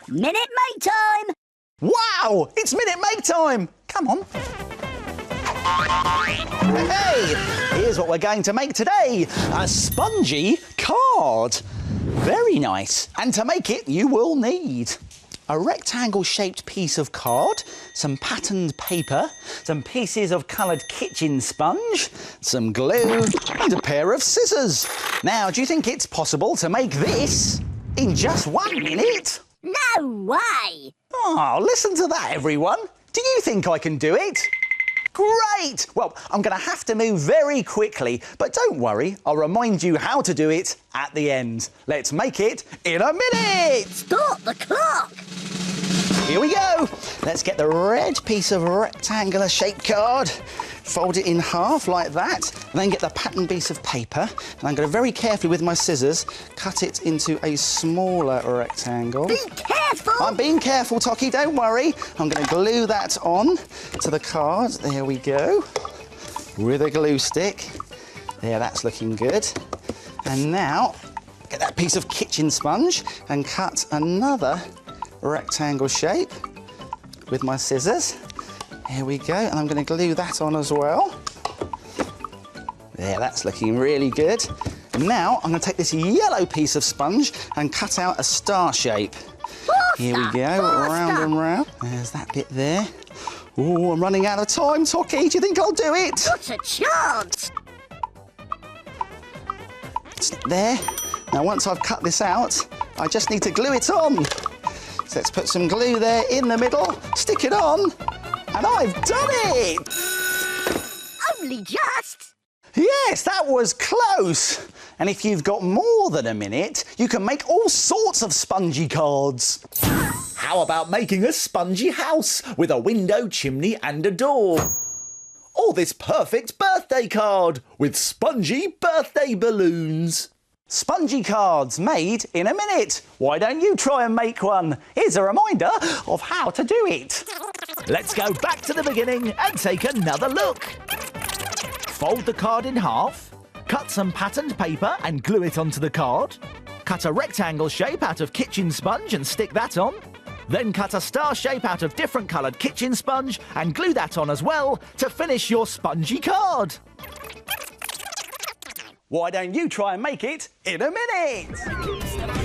Minute Make time! Wow! It's Minute Make time! Come on. Hey! Here's what we're going to make today. A spongy card. Very nice. And to make it, you will need a rectangle-shaped piece of card, some patterned paper, some pieces of coloured kitchen sponge, some glue, and a pair of scissors. Now, do you think it's possible to make this in just 1 minute? No way! Oh, listen to that, everyone. Do you think I can do it? Great! Well, I'm going to have to move very quickly, but don't worry, I'll remind you how to do it at the end. Let's make it in a minute! Start the clock! Here we go. Let's get the red piece of rectangular shaped card, fold it in half like that, and then get the patterned piece of paper, and I'm going to very carefully with my scissors cut it into a smaller rectangle. Be careful! I'm being careful, Tocky, don't worry. I'm going to glue that on to the card. There we go. With a glue stick. There, that's looking good. And now, get that piece of kitchen sponge and cut another rectangle shape with my scissors. Here we go, and I'm going to glue that on as well. There, that's looking really good. And now I'm going to take this yellow piece of sponge and cut out a star shape. Here we go, round and round. There's that bit there. Oh, I'm running out of time, Tocky. Do you think I'll do it? Not a chance! There. Now, once I've cut this out, I just need to glue it on. So let's put some glue there in the middle, stick it on, and I've done it! Only just! Yes, that was close. And if you've got more than a minute, you can make all sorts of spongy cards. How about making a spongy house with a window, chimney and a door? Or this perfect birthday card with spongy birthday balloons. Spongy cards made in a minute. Why don't you try and make one? Here's a reminder of how to do it. Let's go back to the beginning and take another look. Fold the card in half, cut some patterned paper and glue it onto the card. Cut a rectangle shape out of kitchen sponge and stick that on. Then cut a star shape out of different coloured kitchen sponge and glue that on as well to finish your spongy card. Why don't you try and make it in a minute?